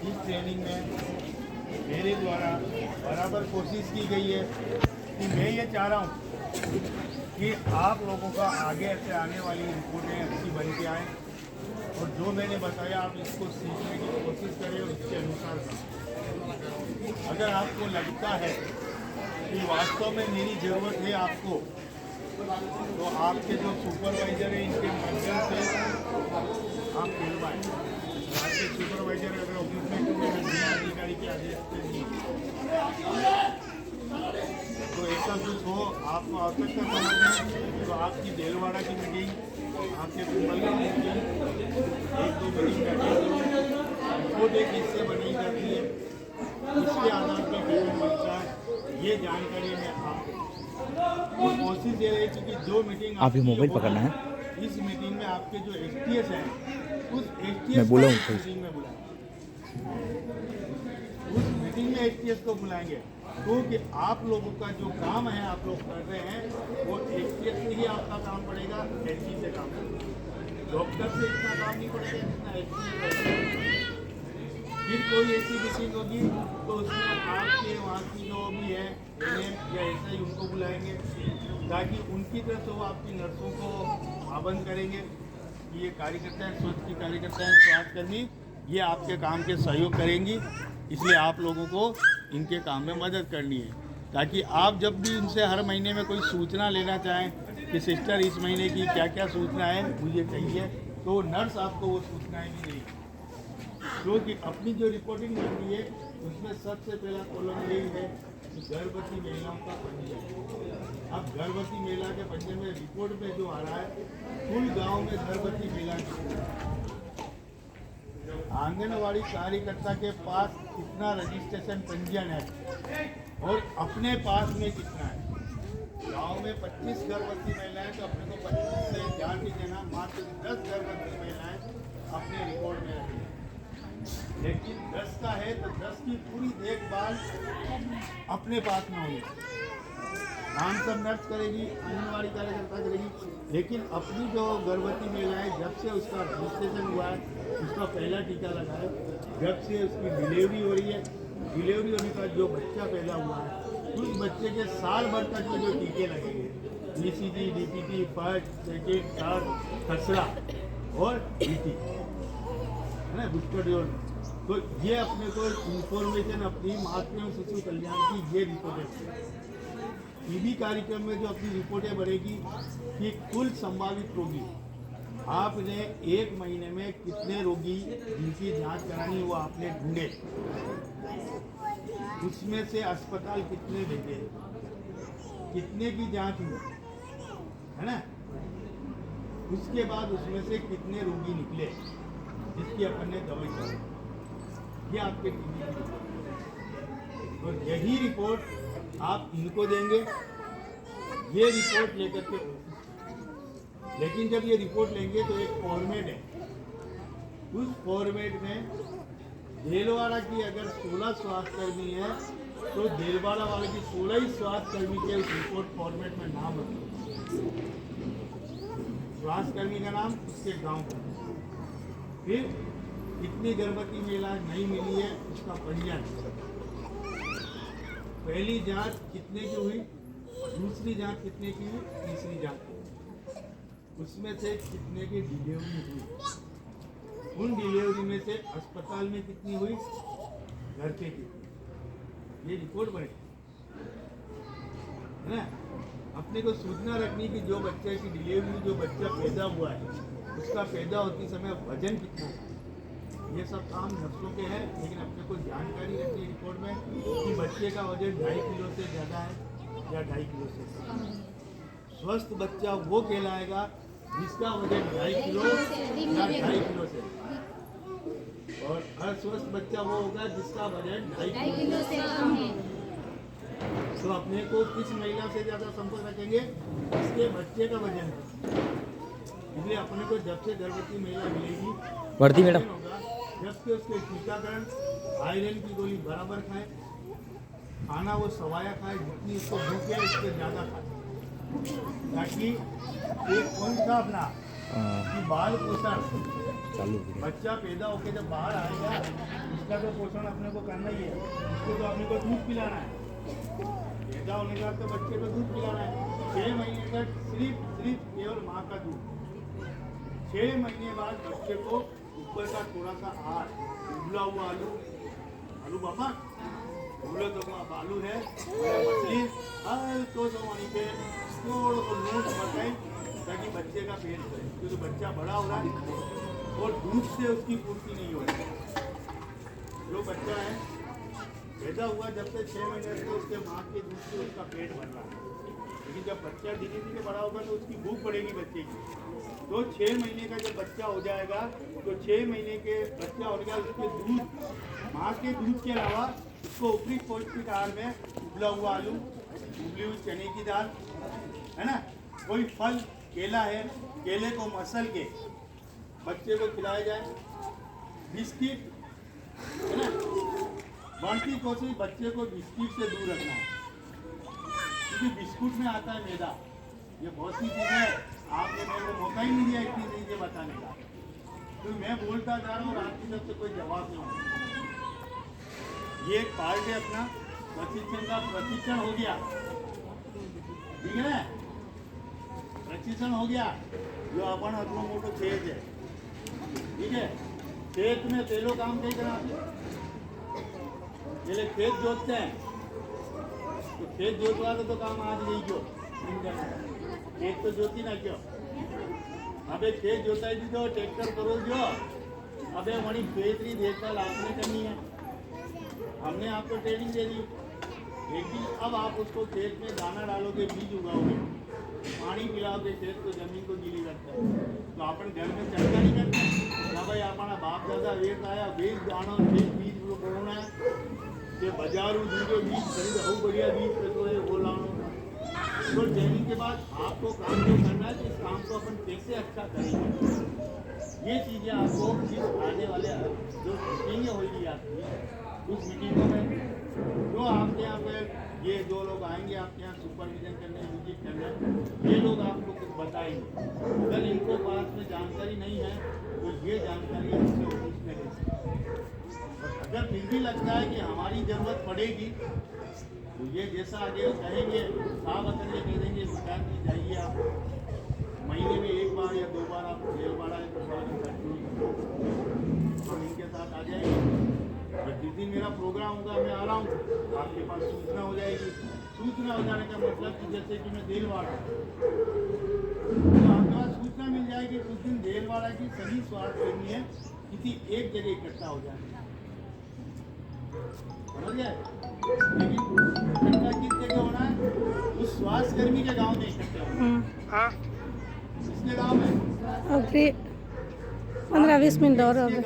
इस ट्रेनिंग में मेरे द्वारा बराबर कोशिश की गई है कि मैं ये चाह रहा हूँ कि आप लोगों का आगे से आने वाली रिपोर्टें अच्छी बन के आएँ और जो मैंने बताया आप इसको सीखने की कोशिश करें और इसके अनुसार करें। अगर आपको लगता है कि वास्तव में मेरी ज़रूरत है आपको, तो आपके जो सुपरवाइज़र है इनके माध्यम से आप मिलवाएं। आपके सुपरवाइज़र अगर ऑफिस में क्योंकि जिला अधिकारी के आदेश से नहीं, तो ऐसा कुछ हो आपको आवश्यकता समझें तो आपकी देलवाड़ा की मीटिंग, आपके कुंबल की मीटिंग, एक दो मीटिंग रिपोर्ट एक हिस्से बनाई जाती है, इसके आधार पर पेमेंट मिलता है। ये जानकारी मैं आपको कोशिश ये रही क्योंकि जो मीटिंग आप ही मोबाइल पकड़ना है। इस मीटिंग में आपके जो एसटीएस हैं उस एसटीएस मैं बोला हूँ मीटिंग में बुलाएंगे, उस मीटिंग में एसटीएस को बुलाएंगे क्योंकि आप लोगों का जो काम है आप लोग कर रहे हैं वो एसटीएस से ही आपका काम पड़ेगा, एसटी से काम पड़ेगा। डॉक्टर से इतना काम नहीं पड़ेगा जितना एसटी। फिर कोई ऐसी मीटिंग होगी तो उसमें आपके वहाँ की जो भी है या ऐसा ही उनको बुलाएंगे ताकि उनकी तरफ से वो आपकी नर्सों को पाबंद करेंगे कि ये कार्यकर्ता है, स्वच्छ की कार्यकर्ता है, स्वास्थ्यकर्मी, ये आपके काम के सहयोग करेंगी। इसलिए आप लोगों को इनके काम में मदद करनी है ताकि आप जब भी इनसे हर महीने में कोई सूचना लेना चाहें कि सिस्टर इस महीने की क्या क्या सूचना है मुझे चाहिए, तो नर्स आपको वो सूचनाएँ भी देगी। क्योंकि अपनी जो रिपोर्टिंग होती है उसमें सबसे पहला कॉलम यही है कि गर्भवती महिलाओं का पंजीयन। अब गर्भवती महिला के पंजीयन में रिपोर्ट में जो आ रहा है कुल गांव में गर्भवती महिला आंगनवाड़ी कार्यकर्ता के पास कितना रजिस्ट्रेशन पंजीयन है और अपने पास में कितना है। गांव में 25 गर्भवती महिलाएं तो अपने को 25 से ध्यान नहीं देना, मात्र 10 गर्भवती महिलाएं अपने रिकॉर्ड में रखें। लेकिन 10 का है तो 10 की पूरी देखभाल अपने पास में होगी। काम सब नर्स करेगी, आंगनवाड़ी कार्यकर्ता करेगी, लेकिन अपनी जो गर्भवती महिलाएं जब से उसका रजिस्ट्रेशन हुआ है, उसका पहला टीका लगा है, जब से उसकी डिलीवरी हो रही है, डिलीवरी होने का जो बच्चा पैदा हुआ है उस बच्चे के साल भर तक के जो टीके लगेंगे, BCG, DPT, first, second, third, खसरा और DT है ना, बूस्टर डोज। तो ये अपने को इंफॉर्मेशन अपनी मातृ एवं शिशु कल्याण की ये रिपोर्टें टीबी कार्यक्रम में जो अपनी रिपोर्टें बढ़ेगी कि कुल संभावित रोगी आपने एक महीने में कितने रोगी जिनकी जांच करानी वो आपने ढूंढे, उसमें से अस्पताल कितने भेजे, कितने की जांच हुई है ना, उसके बाद उसमें से कितने रोगी निकले जिसकी अपन ने दवाई करी, ये आपके टीबी की रिपोर्ट। और यही रिपोर्ट आप इनको देंगे, ये रिपोर्ट लेकर के, लेकिन जब ये रिपोर्ट लेंगे तो एक फॉर्मेट है, उस फॉर्मेट में देलवाड़ा की अगर 16 स्वास्थ्यकर्मी है तो देलवाड़ा वाले की 16 ही स्वास्थ्यकर्मी के उस रिपोर्ट फॉर्मेट में नाम रखें, स्वास्थ्यकर्मी का नाम, उसके गांव का, फिर कितनी गर्भवती महिला नहीं मिली है उसका पंजीयन, पहली जांच कितने की हुई, दूसरी जांच कितने की हुई, तीसरी जांच, उसमें से कितने की डिलीवरी हुई, उन डिलीवरी में से अस्पताल में कितनी हुई, घर पे कितनी, ये रिपोर्ट बनेगी है ना। अपने को सूचना रखनी कि जो बच्चे की डिलीवरी, जो बच्चा पैदा हुआ है उसका पैदा होते समय वजन कितना है, ये सब काम नर्सों के हैं, लेकिन अपने को जानकारी रखनी है रिपोर्ट में कि बच्चे का वजन 2.5 किलो से ज़्यादा है या 2.5 किलो से कम है। स्वस्थ बच्चा वो कहलाएगा जिसका वजन 2.5 किलो या 2.5 किलो से, और अस्वस्थ बच्चा वो होगा जिसका वजन 2.5 किलो से कम है। तो अपने को किस महिला से ज़्यादा संपर्क रखेंगे, इसके बच्चे का वजन है। इसलिए अपने को जब से गर्भवती महिला मिलेगी बढ़ती मैडम होगा जबकि उसके टीकाकरण, आयरन की गोली बराबर खाए, खाना वो सवाया खाए, जितनी उसको भूख है उससे ज़्यादा खाए, ताकि एक कौन सा अपना कि बाल पोषण चालू बच्चा पैदा होके जब बाहर आएगा इसका तो पोषण अपने को करना ही है। इसको तो अपने को दूध पिलाना है। पैदा होने के बाद तो बच्चे को दूध पिलाना है। 6 महीने तक सिर्फ केवल माँ का दूध। 6 महीने बाद बच्चे को ऊपर का थोड़ा सा उबला हुआ आलू बाबा बोलो तो आलू है मछली तो वहीं पे थोड़ा सा नोट बताए ताकि बच्चे का पेट भरे, क्योंकि बच्चा बड़ा हो रहा है और दूध से उसकी पूर्ति नहीं हो रही। जो बच्चा है पैदा हुआ जब से 6 महीने से उसके माँ के दूध से उसका पेट भर रहा है, लेकिन जब बच्चा धीरे धीरे बड़ा होगा तो उसकी भूख बढ़ेगी बच्चे की। तो 6 महीने का जब बच्चा हो जाएगा तो 6 महीने के बच्चा हो गया उसके दूध माँ के दूध के अलावा उसको ऊपरी पौष्टिक आहार में उबला हुआ आलू, उबली हुई चने की दाल है ना, कोई फल केला है, केले को मसल के बच्चे को खिलाया जाए। बिस्किट है ना, बढ़ती कोशिश बच्चे को बिस्किट से दूर रखना है, क्योंकि बिस्कुट में आता है मैदा। ये बहुत सी चीज़ें है, आपने मेरे को मौका ही नहीं दिया इतनी चीज़ें बताने का, तो मैं बोलता जा रहा हूँ और आपकी तरफ से कोई जवाब नहीं। ये एक पार्ट है अपना प्रशिक्षण का। प्रशिक्षण हो गया, ठीक है, प्रशिक्षण हो गया। जो अपन अतलो मोटो खेत है, ठीक है, खेत में पहलो काम कहीं करा, पहले खेत जोतते हैं, तो खेत जोतवा तो काम आज नहीं क्यों खेत तो जोती ना क्यों। अबे खेत जोताई दीजिए ट्रैक्टर करो जो, अबे वही खेतरी देखभाल आपने करनी है। हमने आपको ट्रेनिंग दे दी, लेकिन अब आप उसको खेत में दाना डालोगे, बीज उगाओगे, पानी पिलाओगे, खेत को जमीन को गीली रखते हैं, तो अपन घर में चर्चा नहीं करते क्या भाई अपना बाप दादा वेट आया बीज दाना खेत बीज बोना है कि बाजारू दूधो बीज खरीद बहुत बढ़िया बीज तो वो लाना। तो ट्रेनिंग के बाद आपको काम जो करना है, तो इस काम को अपन कैसे अच्छा करेंगे, ये चीज़ें आपको इस आने वाले जो मीटिंगें होगी आपकी उस मीटिंगों में जो आपके यहाँ पे ये जो लोग आएंगे आपके यहाँ सुपरविजन करने, विजिट करने, ये लोग आपको कुछ बताएंगे। अगर इनको पास में जानकारी नहीं है तो ये जानकारी हमसे ऑफिस में ले सकते। अगर फिर भी लगता है कि हमारी ज़रूरत पड़ेगी तो ये जैसा आगे कहेंगे साहब अगर ये कह देंगे सरकार में जाइए आप महीने में 1 बार या 2 बार आप जेल बाड़ा है तो हम इनके साथ आ जाएंगे। और जिस दिन मेरा प्रोग्राम होगा मैं आ रहा हूँ, आपके पास सूचना हो जाएगी। सूचना हो जाने का मतलब कि जैसे कि मैं देलवाड़ा तो आपके पास सूचना मिल जाएगी। उस दिन देलवाड़ा की सभी स्वास्थ्यकर्मी है किसी एक जगह इकट्ठा हो जाए, समझ गए। लेकिन इकट्ठा किस जगह होना है, उस स्वास्थ्यकर्मी के गाँव में इकट्ठा होना। किसके गाँव में? 15-20 मिनट और हो गए।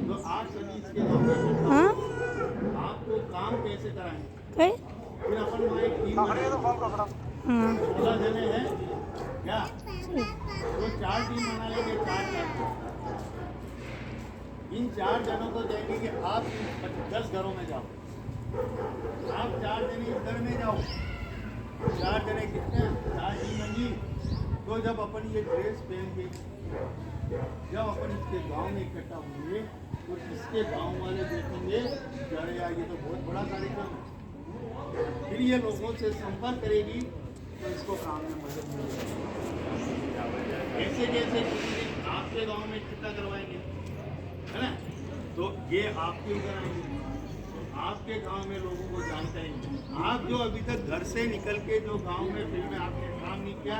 तो आप सभी इसके गाँव में हाँ आपको काम कैसे कराएंगे? कई फिर अपन वहाँ एक टीम 16 जने हैं क्या, तो 4 टीम बना लेंगे, 4 इन 4 जनों को कहेंगे कि आप 10 घरों में जाओ, आप 4 जने इस घर में जाओ। 4 जने कितने, 4 टीम बनी। तो जब अपन ये ड्रेस पहन के जब अपन इसके गांव में इकट्ठा होंगे तो इसके गांव वाले देखेंगे कि अरे यार ये तो बहुत बड़ा कार्यक्रम है। फिर ये लोगों से संपर्क करेगी तो इसको काम में मदद मिलेगी। ऐसे कैसे आपके गांव में इकट्ठा करवाएंगे, है ना, तो ये आपके ऊपर आएंगे, आपके गांव में लोगों को जानकारी नहीं। आप जो अभी तक घर से निकल के जो गांव में फिर में आपने काम नहीं किया,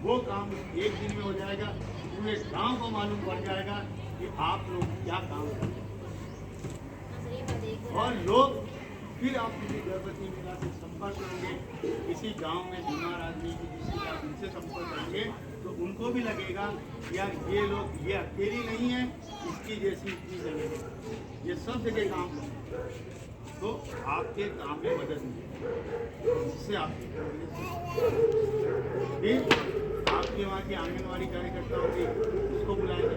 वो काम 1 दिन में हो जाएगा। पूरे गांव को मालूम पड़ जाएगा कि आप लोग क्या काम करते हैं, और लोग फिर आप किसी गर्भवती महिला से संपर्क करेंगे, किसी गांव में बीमार आदमी की किसी का उनसे संपर्क करेंगे तो उनको भी लगेगा यार ये लोग ये अकेली नहीं है, इसकी जैसी इतनी जगह ये सब जगह काम करते, तो आपके काम में मदद मिलेगी। इससे आपकी आपके वहाँ की आंगनवाड़ी कार्यकर्ता होगी उसको बुलाएंगे,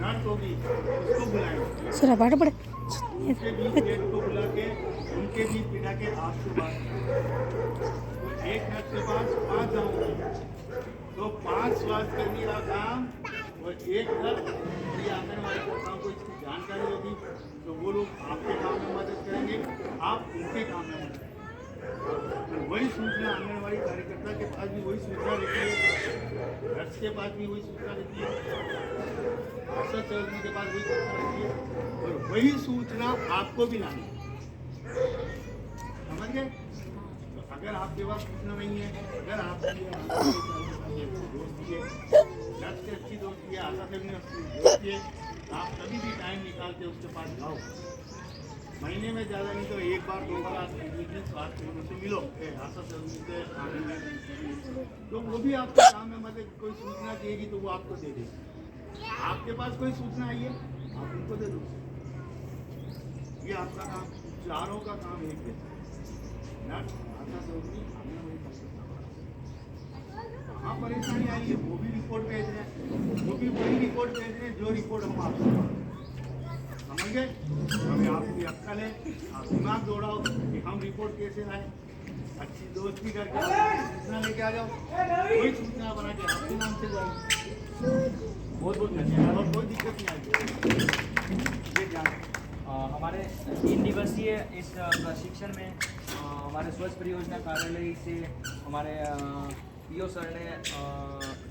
नर्स होगी उसको बुलाएंगे, सुरा बाड़ पड़े उनके बीच गेट को बुला के उनके बीच बिठा के आपसे बात। तो एक नर्स के पास 5 गाँव होंगे, तो 5 स्वास्थ्यकर्मी का काम और एक घर ये आंगनबाड़ी कर्ताओं को इसकी जानकारी होगी तो वो लोग आपके काम में मदद करेंगे, आप उनके काम में मदद करेंगे। तो वही सूचना आंगनबाड़ी कार्यकर्ता के पास भी वही सूचना रहती है, नर्स के पास भी वही सूचना रहती है, आशा सहयोगी के पास वही सूचना रहती है और वही सूचना आपको भी लानी है। समझ गए? तो अगर आपके पास सूचना नहीं है, अगर आपकी दोस्त है, नर्स से अच्छी दोस्ती है, आशा से भी अच्छी दोस्ती है, आप कभी भी टाइम निकाल के उसके पास जाओ। महीने में ज़्यादा नहीं तो एक बार 2 बार आप स्वास्थ्य केंद्र से मिलो, आशा से उनसे आने में तो वो भी आपके काम में मतलब कोई सूचना चाहिएगी तो वो आपको दे देगी। आपके पास कोई सूचना आई है आप उनको दे दो। ये आपका काम, चारों का काम एक है। नर्स, आशा सहयोगी, हाँ परेशानी आई है वो भी रिपोर्ट भेज रहे हैं, वो भी वही रिपोर्ट भेज रहे हैं जो रिपोर्ट हम आपसे समझ गए। हमें आपकी अक्ल है, आप दिमाग दौड़ाओ कि हम रिपोर्ट कैसे लाए, अच्छी दोस्ती करके सूचना लेके आ जाओ, वही सूचना बना के आपके नाम से जाए। बहुत बहुत धन्यवाद और कोई दिक्कत नहीं आएगी। ये ध्यान हमारे 3 दिवसीय इस प्रशिक्षण में हमारे स्वच्छ परियोजना कार्यालय से हमारे पीओ सर ने,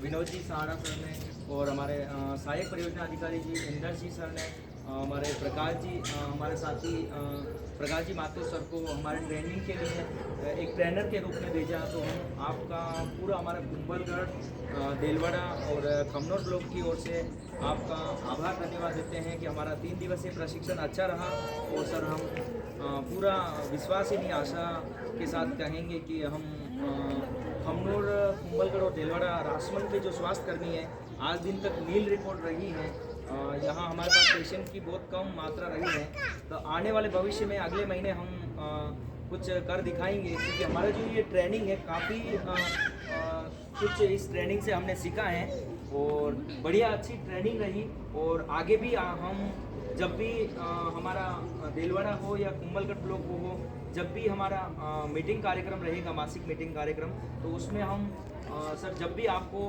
विनोद जी सहारा सर ने और हमारे सहायक परियोजना अधिकारी जी इंदर जी सर ने, हमारे प्रकाश जी, हमारे साथी प्रकाश जी माथुर सर को हमारे ट्रेनिंग के लिए एक ट्रेनर के रूप में भेजा। तो हम आपका पूरा हमारा कुंभलगढ़, देलवाड़ा और खमनोर ब्लॉक की ओर से आपका आभार धन्यवाद देते हैं कि हमारा 3 दिवसीय प्रशिक्षण अच्छा रहा। और सर हम पूरा विश्वास ही नहीं आशा के साथ कहेंगे कि हम खमनोर, कुंभलगढ़ और देलवाड़ा राजमंड के जो स्वास्थ्य कर्मी हैं आज दिन तक नील रिपोर्ट रही है। यहाँ हमारे पास पेशेंट की बहुत कम मात्रा रही है। तो आने वाले भविष्य में अगले महीने हम कुछ कर दिखाएंगे क्योंकि हमारा जो ये ट्रेनिंग है काफ़ी कुछ इस ट्रेनिंग से हमने सीखा है और बढ़िया अच्छी ट्रेनिंग रही। और आगे भी हम जब भी हमारा देलवाड़ा हो या कुंभलगढ़ ब्लॉक हो, जब भी हमारा मीटिंग कार्यक्रम रहेगा, मासिक मीटिंग कार्यक्रम, तो उसमें हम सर जब भी आपको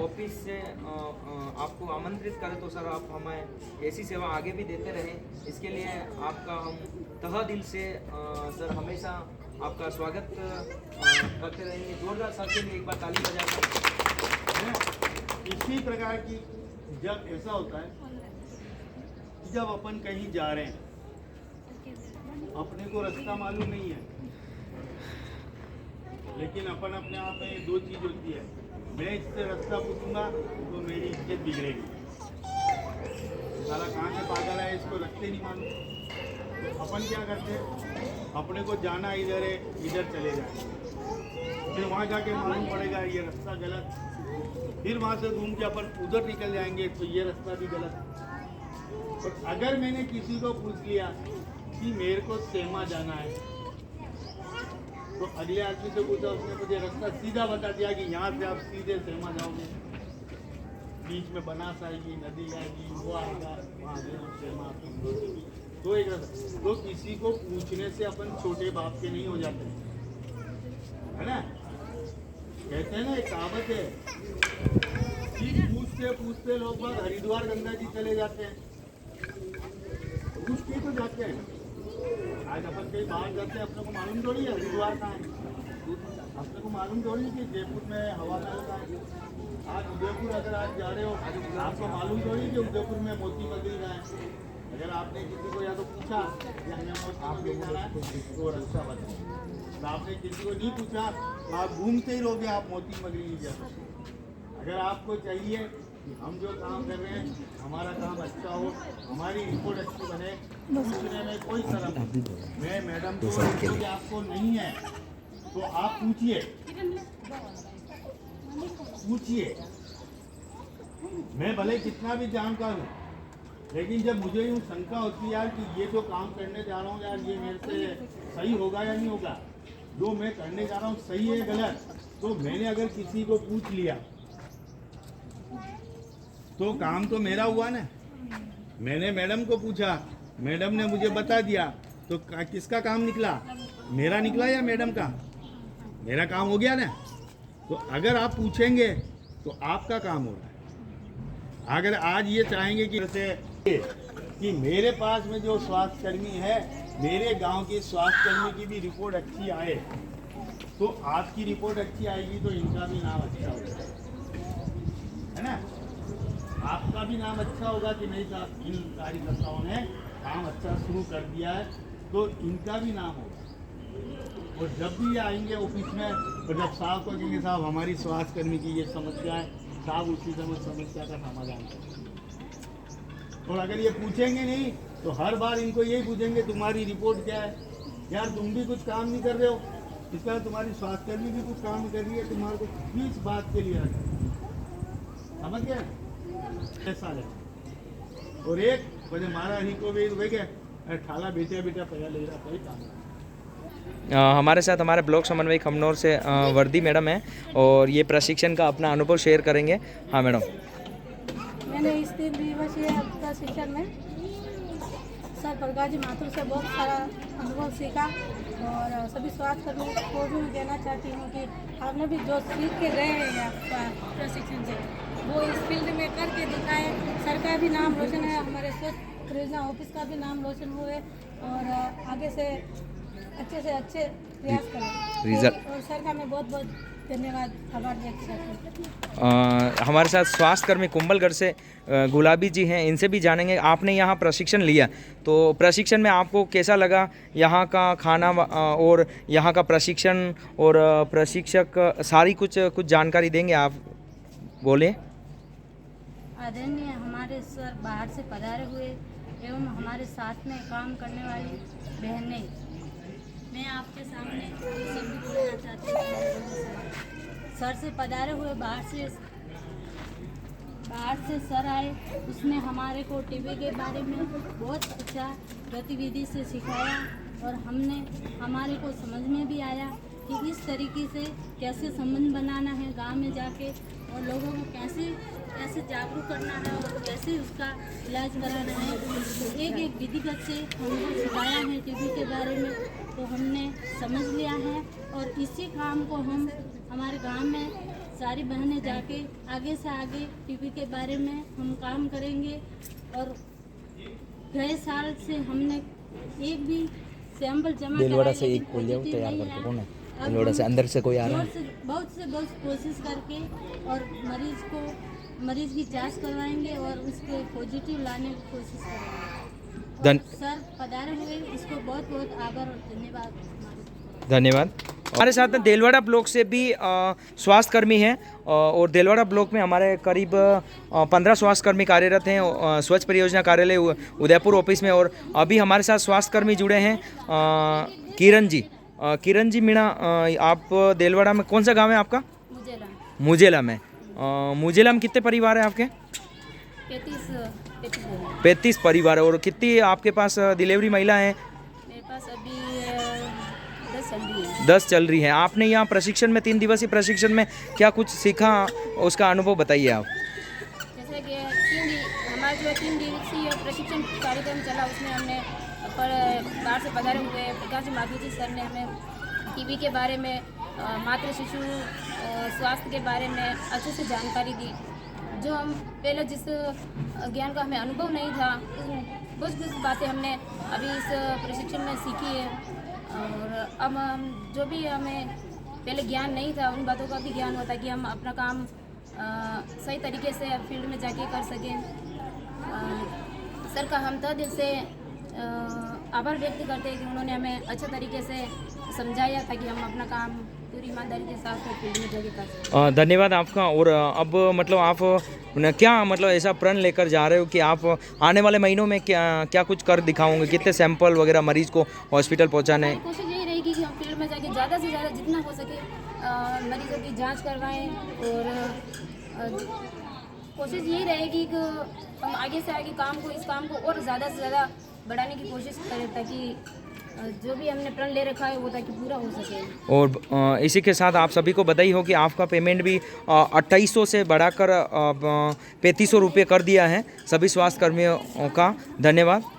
ऑफिस से आपको आमंत्रित करें तो सर आप हमें ऐसी सेवा आगे भी देते रहें। इसके लिए आपका हम तहे दिल से सर हमेशा आपका स्वागत करते रहेंगे। जोरदार सर के लिए एक बार ताली बजाएं। इसी प्रकार की जब ऐसा होता है कि जब अपन कहीं जा रहे हैं, अपने को रास्ता मालूम नहीं है, लेकिन अपन अपने आप में 2 चीज़ होती है, मैं इससे रास्ता पूछूंगा तो मेरी इज्जत बिगड़ेगी, साला कहाँ से पागल है, इसको रास्ते नहीं मालूम। तो अपन क्या करते हैं, अपने को जाना इधर है, इधर चले जाए, फिर वहाँ जाके मालूम पड़ेगा ये रास्ता गलत, फिर वहाँ से घूम के अपन उधर निकल जाएंगे तो ये रास्ता भी गलत। तो अगर मैंने किसी को पूछ लिया कि मेरे को सेमा जाना है, तो अगले आदमी से पूछा, उसने मुझे रास्ता सीधा बता दिया कि यहाँ से आप सीधे सेमा जाओगे, बीच में बनास आएगी, नदी आएगी, वो आएगा, वहाँ सेमा तो एक रास्ता। तो किसी को पूछने से अपन छोटे बाप के नहीं हो जाते, है ना। कहते हैं ना, एक कहावत है कि पूछते पूछते लोग बाग हरिद्वार गंगा जी चले जाते हैं, पूछ के तो जाते हैं। आज अपन कहीं बाहर जाते हैं, अपने को मालूम थोड़ी है हरिद्वार कहाँ है, अपने को मालूम थोड़ी है कि जयपुर में हवा महल कहाँ है। आज उदयपुर अगर आप जा रहे हो, आपको मालूम थोड़ी है कि उदयपुर में मोती मंदिर कहाँ है। अगर आपने किसी को या तो पूछा कि हमें मोती मंदिर जाना है तो रास्ता बताओ, तो आपने किसी को नहीं पूछा, आप घूमते ही रहोगे, आप मोती मंदिर नहीं जा सकते। अगर आपको चाहिए कि हम जो काम कर रहे हैं हमारा काम अच्छा हो, हमारी रिपोर्ट अच्छी बने, पूछने में कोई शर्म नहीं। मैं मैडम को आपको नहीं है तो आप पूछिए, मैं भले कितना भी जानकार हूँ, लेकिन जब मुझे यूँ शंका होती है यार कि ये जो काम करने जा रहा हूँ यार ये मेरे से सही होगा या नहीं होगा, जो मैं करने जा रहा हूँ सही है गलत, तो मैंने अगर किसी को पूछ लिया तो काम तो मेरा हुआ ना। मैंने मैडम को पूछा, मैडम ने मुझे बता दिया, तो किसका काम निकला, मेरा निकला या मैडम का? मेरा काम हो गया ना। तो अगर आप पूछेंगे तो आपका काम हो रहा है। अगर आज ये चाहेंगे कि जैसे कि मेरे पास में जो स्वास्थ्यकर्मी है, मेरे गांव के स्वास्थ्यकर्मी की भी रिपोर्ट अच्छी आए, तो आपकी रिपोर्ट अच्छी आएगी तो इनका भी नाम अच्छा होगा, है ना। आपका भी नाम अच्छा होगा कि नहीं साहब, इन कार्यकर्ताओं ने काम अच्छा शुरू कर दिया है, तो इनका भी नाम होगा। और जब भी ये आएंगे ऑफिस में, और जब साहब को कहेंगे साहब हमारी स्वास्थ्यकर्मी की ये समस्या है, साहब उसी समय समस्या का समाधान करेंगे। और अगर ये पूछेंगे नहीं तो हर बार इनको यही पूछेंगे तुम्हारी रिपोर्ट क्या है। यार तुम भी कुछ काम नहीं कर रहे हो, इसका तुम्हारी स्वास्थ्यकर्मी भी कुछ काम नहीं कर रही है, तुम्हारे को किस बात के लिए रखा, समझ गए ऐसा है। और एक बजे मारा ही को भी गया ठाला बेटा बेटा पैसा ले रहा, कोई काम नहीं। हमारे साथ हमारे ब्लॉक समन्वयक खमनौर से वर्दी मैडम है और ये प्रशिक्षण का अपना अनुभव शेयर करेंगे। हाँ मैडम। मैंने इस 3 दिवसीय प्रशिक्षण में सर प्रकाश जी माथुर से बहुत सारा अनुभव सीखा और सभी स्वास्थ्यकर्मियों को भी मैं कहना चाहती हूँ कि आपने भी जो सीख के गए हैं प्रशिक्षण से, वो इस फील्ड में करके दिखाएं। सर का भी नाम रोशन है, हमारे स्वच्छ परियोजना ऑफिस का भी नाम रोशन हुए और आगे से अच्छे प्रयास करें। रिजल्ट और सर का मैं बहुत बहुत धन्यवाद आभार व्यक्त करती हूँ। हमारे साथ स्वास्थ्यकर्मी कुंभलगढ़ से गुलाबी जी हैं, इनसे भी जानेंगे। आपने यहाँ प्रशिक्षण लिया, तो प्रशिक्षण में आपको कैसा लगा? यहाँ का खाना और यहाँ का प्रशिक्षण और प्रशिक्षक सारी कुछ जानकारी देंगे आप, बोले। आदरणीय हमारे सर बाहर से पधारे हुए एवं हमारे साथ में काम करने वाली बहनें, मैं आपके सामने शब्द बोलना चाहती हूँ। सर से पधारे हुए बाहर से सर आए, उसने हमारे को टीबी के बारे में बहुत अच्छा गतिविधि से सिखाया और हमारे को समझ में भी आया कि इस तरीके से कैसे संबंध बनाना है गांव में जाके और लोगों को कैसे जागरूक करना है और कैसे उसका इलाज कराना है। तो एक विधिगत से हमको सिखाया है टीबी के बारे में, तो हमने समझ लिया है और इसी काम को हम हमारे गांव में सारी बहनें जाके आगे से आगे टीबी के बारे में हम काम करेंगे। और गए साल से हमने एक भी सैंपल जमा दिलवाड़ा से एक पोलियो तैयार करके कौन है? दिलवाड़ा से अंदर से कोई आ रहा है? बहुत कोशिश करके और मरीज की जांच करवाएंगे और उसको पॉजिटिव लाने की कोशिश करेंगे। सर पधारे हुए, इसको बहुत बहुत आभार और धन्यवाद। हमारे साथ में देलवाड़ा ब्लॉक से भी स्वास्थ्यकर्मी हैं और देलवाड़ा ब्लॉक में हमारे करीब 15 स्वास्थ्यकर्मी कार्यरत हैं स्वच्छ परियोजना कार्यालय उदयपुर ऑफिस में। और अभी हमारे साथ स्वास्थ्यकर्मी जुड़े हैं किरण जी मीणा। आप देलवाड़ा में कौन सा गांव है आपका? मुजेला में। मुजेला में कितने परिवार हैं आपके? 35 परिवार है। और कितनी आपके पास डिलीवरी महिला हैं? मेरे पास अभी 10 चल रही हैं। आपने यहाँ प्रशिक्षण में 3 दिवसीय प्रशिक्षण में क्या कुछ सीखा, उसका अनुभव बताइए आप। जैसे कि हमारा जो 3 दिवसीय प्रशिक्षण कार्यक्रम चला, उसमें हमने बाहर से पधारे हुए प्रकाश माथुर जी सर ने हमें टीबी के बारे में, मातृ शिशु स्वास्थ्य के बारे में अच्छे से जानकारी दी। जो हम पहले जिस ज्ञान का हमें अनुभव नहीं था, कुछ बातें हमने अभी इस प्रशिक्षण में सीखी है। और अब हम जो भी हमें पहले ज्ञान नहीं था, उन बातों का भी ज्ञान होता है कि हम अपना काम सही तरीके से फील्ड में जाके कर सकें। सर का हम तहे दिल से आभार व्यक्त करते हैं कि उन्होंने हमें अच्छे तरीके से समझाया ताकि हम अपना काम पूरी ईमानदारी के साथ फील्ड में जाके कर सकें। धन्यवाद आपका। और अब मतलब आप क्या मतलब ऐसा प्रण लेकर जा रहे हो कि आप आने वाले महीनों में क्या कुछ कर दिखाओगे? कितने सैंपल वगैरह मरीज को हॉस्पिटल पहुंचाने? कोशिश यही रहेगी कि हम फील्ड में जाके ज़्यादा से ज़्यादा जितना हो सके मरीजों की जांच करवाएं। और कोशिश यही रहेगी कि हम आगे से आगे इस काम को और ज़्यादा से ज़्यादा बढ़ाने की कोशिश करें ताकि जो भी हमने प्रण ले रखा है वो ताकि पूरा हो सके। और इसी के साथ आप सभी को बधाई हो कि आपका पेमेंट भी 2800 से बढ़ाकर 3500 रुपये कर दिया है सभी स्वास्थ्य कर्मियों का। धन्यवाद।